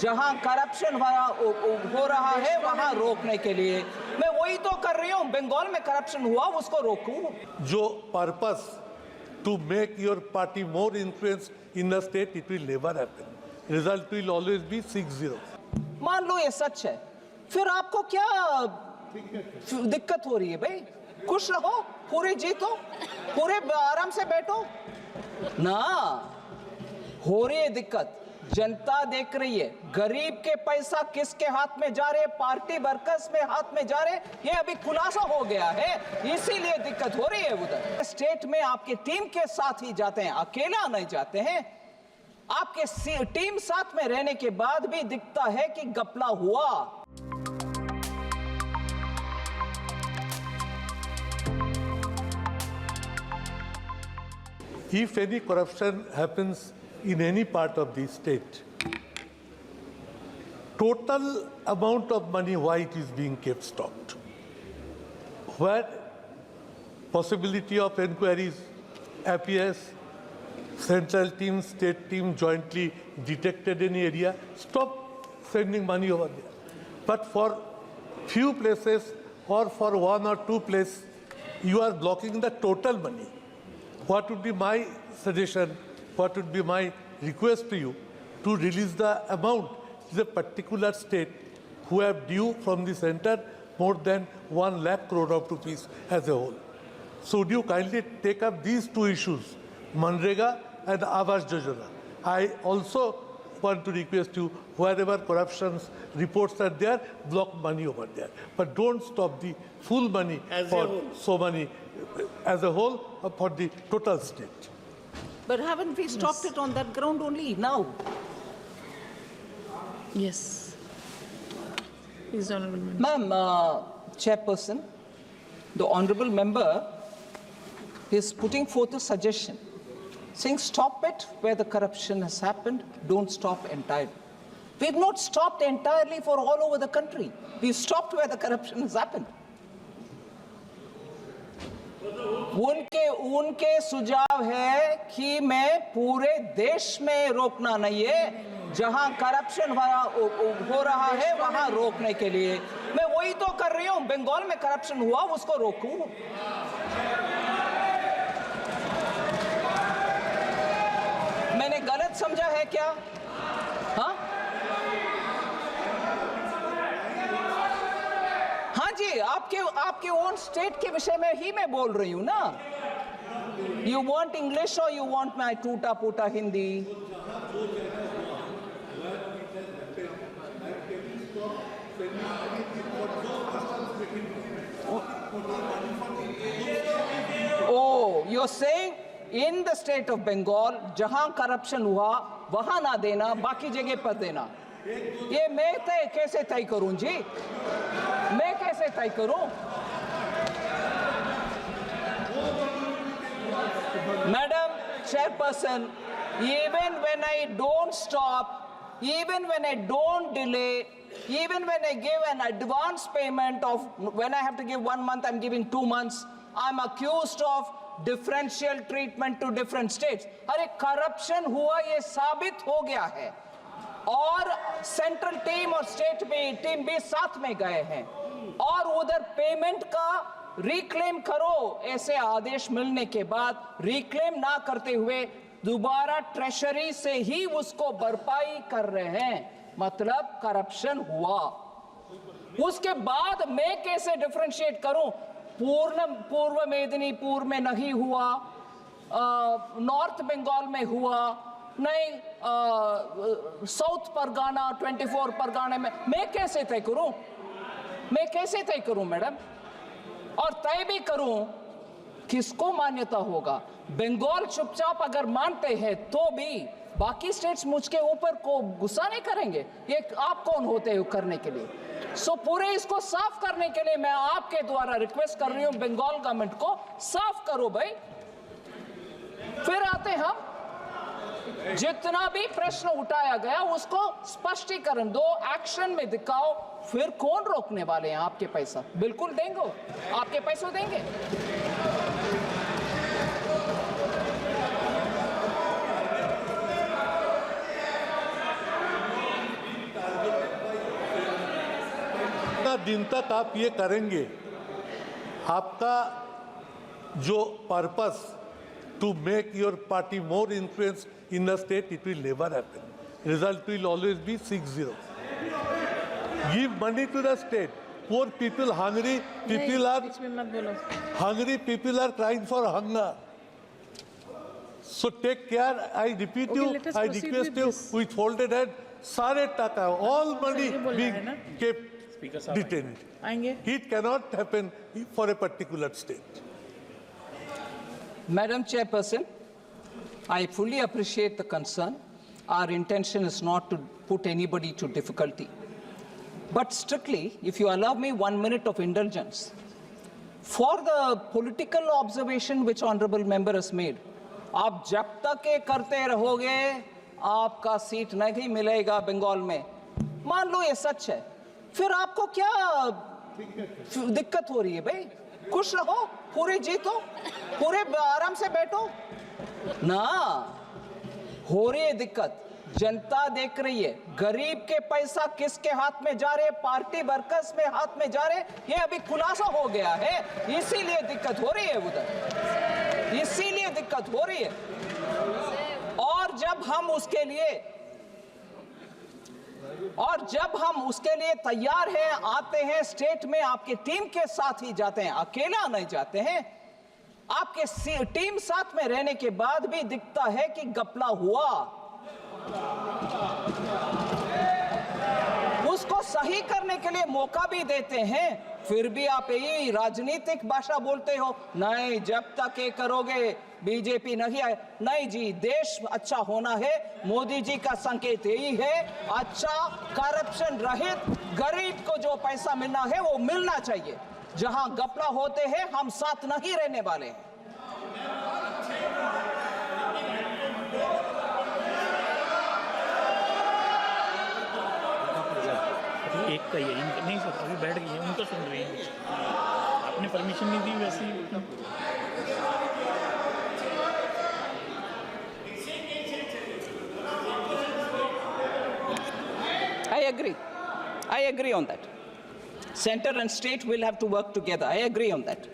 जहां करप्शन हो रहा है वहां रोकने के लिए। मैं वही तो कर रही हूं, बंगाल में करप्शन हुआ उसको रोकूं। जो purpose to make your party more influence in the state, it will never happen. Result will always be 6-0। मान लो ये सच है, फिर आपको क्या दिक्कत हो रही है भाई? खुश रहो, पूरे जीतो, पूरे आराम से बैठो ना। हो रही है दिक्कत, जनता देख रही है, गरीब के पैसा किसके हाथ में जा रहे, पार्टी वर्कर्स में हाथ में जा रहे, ये अभी खुलासा हो गया है, इसीलिए दिक्कत हो रही है। उधर स्टेट में आपके टीम के साथ ही जाते हैं, अकेला नहीं जाते हैं। आपके टीम साथ में रहने के बाद भी दिखता है कि घपला हुआ। If any corruption happens in any part of the state, total amount of money, why it is being kept stopped, where possibility of inquiries appears, central team, state team jointly detected any area, stop sending money over there. But for few places or for 1 or 2 places, you are blocking the total money. What would be my suggestion, what would be my request to you, to release the amount to the particular state who have due from the center more than 1 lakh crore of rupees as a whole. So would you kindly take up these two issues, Manrega and Awas Yojana? I also want to request you, wherever corruptions reports are there, block money over there. But don't stop the full money for so many as a whole for the total state. But haven't we stopped it on that ground only now? Yes. Please, Honorable Member. Ma'am, Chairperson, the Honorable Member is putting forth a suggestion, saying stop it where the corruption has happened, don't stop entirely. We've not stopped entirely for all over the country. We've stopped where the corruption has happened. उनके सुझाव है कि मैं पूरे देश में रोकना नहीं है, जहां करप्शन हो रहा है वहां रोकने के लिए। मैं वही तो कर रही हूं, बंगाल में करप्शन हुआ उसको रोकूं। मैंने गलत समझा है क्या? हाँ हाँ जी, आपके ओन स्टेट के विषय में ही मैं बोल रही हूं ना। यू वांट इंग्लिश और यू वांट माई टूटा फूटा Hindi? Oh, you're saying in the state of Bengal, जहां करप्शन हुआ वहां ना देना, बाकी जगह पर देना। ये मैं कैसे तय करूं जी? मैं कैसे तय करूं? Madam Chairperson, even when I don't stop, even when I don't delay, even when I give an advance payment of, when I have to give 1 month, I'm giving 2 months, I'm accused of differential treatment to different states. अरे corruption हुआ ये साबित हो गया है, और central team और state team भी साथ में गए हैं, और उधर पेमेंट का रिक्लेम करो, ऐसे आदेश मिलने के बाद रिक्लेम ना करते हुए दोबारा ट्रेशरी से ही उसको भरपाई कर रहे हैं, मतलब करप्शन हुआ। उसके बाद मैं कैसे डिफरेंशिएट करूं? पूर्व मेदिनीपुर में नहीं हुआ, नॉर्थ बंगाल में हुआ नहीं, साउथ परगाना 24 परगाना में, मैं कैसे तय करूं? मैं कैसे तय करूं मैडम? और तय भी करूं, किसको मान्यता होगा? बंगाल चुपचाप अगर मानते हैं तो भी बाकी स्टेट्स मुझके ऊपर को गुस्सा नहीं करेंगे? ये आप कौन होते हो करने के लिए? सो पूरे इसको साफ करने के लिए मैं आपके द्वारा रिक्वेस्ट कर रही हूं, बंगाल गवर्नमेंट को साफ करो भाई। फिर आते हम, जितना भी प्रश्न उठाया गया उसको स्पष्टीकरण दो, एक्शन में दिखाओ, फिर कौन रोकने वाले हैं? आपके पैसा बिल्कुल देंगे, आपके पैसे देंगे। दिन तक आप ये करेंगे, आपका जो purpose to make your party more influence in the state, it will never happen. Result will always be 6-0. Give money to the state. Poor people, hungry people are बीच में मत बोलो. hungry people are crying for hunger. So take care. I repeat Okay, you. let us I proceed request with you this. with folded hand. सारे टाका, all money ये बोलना है ना? being kept detained. आएंगे. It cannot happen for a particular state. Madam Chairperson, I fully appreciate the concern. Our intention is not to put anybody to difficulty. But strictly, if you allow me 1 minute of indulgence, for the political observation which honorable member has made, आप जब तक ये करते रहोगे आपका seat नहीं मिलेगा बंगाल में. मान लो ये सच है, फिर आपको क्या दिक्कत हो रही है भाई? खुश रहो, पूरे जीतो, पूरे आराम से बैठो ना. हो रही है दिक्कत, जनता देख रही है. गरीब के पैसा किसके हाथ में जा रहे, पार्टी वर्कर्स में हाथ में जा रहे, ये अभी खुलासा हो गया है. इसीलिए दिक्कत हो रही है उधर, इसीलिए दिक्कत हो रही है. और जब हम उसके लिए तैयार हैं, आते हैं स्टेट में, आपके टीम के साथ ही जाते हैं, अकेला नहीं जाते हैं. आपके टीम साथ में रहने के बाद भी दिखता है कि घपला हुआ, उसको सही करने के लिए मौका भी देते हैं. फिर भी आप यही राजनीतिक भाषा बोलते हो, नहीं जब तक ये करोगे बीजेपी नहीं आए. नहीं जी, देश अच्छा होना है, मोदी जी का संकेत यही है. अच्छा, करप्शन रहित, गरीब को जो पैसा मिलना है वो मिलना चाहिए. जहां घपला होते हैं हम साथ नहीं रहने वाले हैं. एक का ही है, नहीं सर अभी बैठ गई है, उनका सुन रही है. आपने परमिशन नहीं दी वैसे ही. I agree on that. Center and state will have to work together. I agree on that.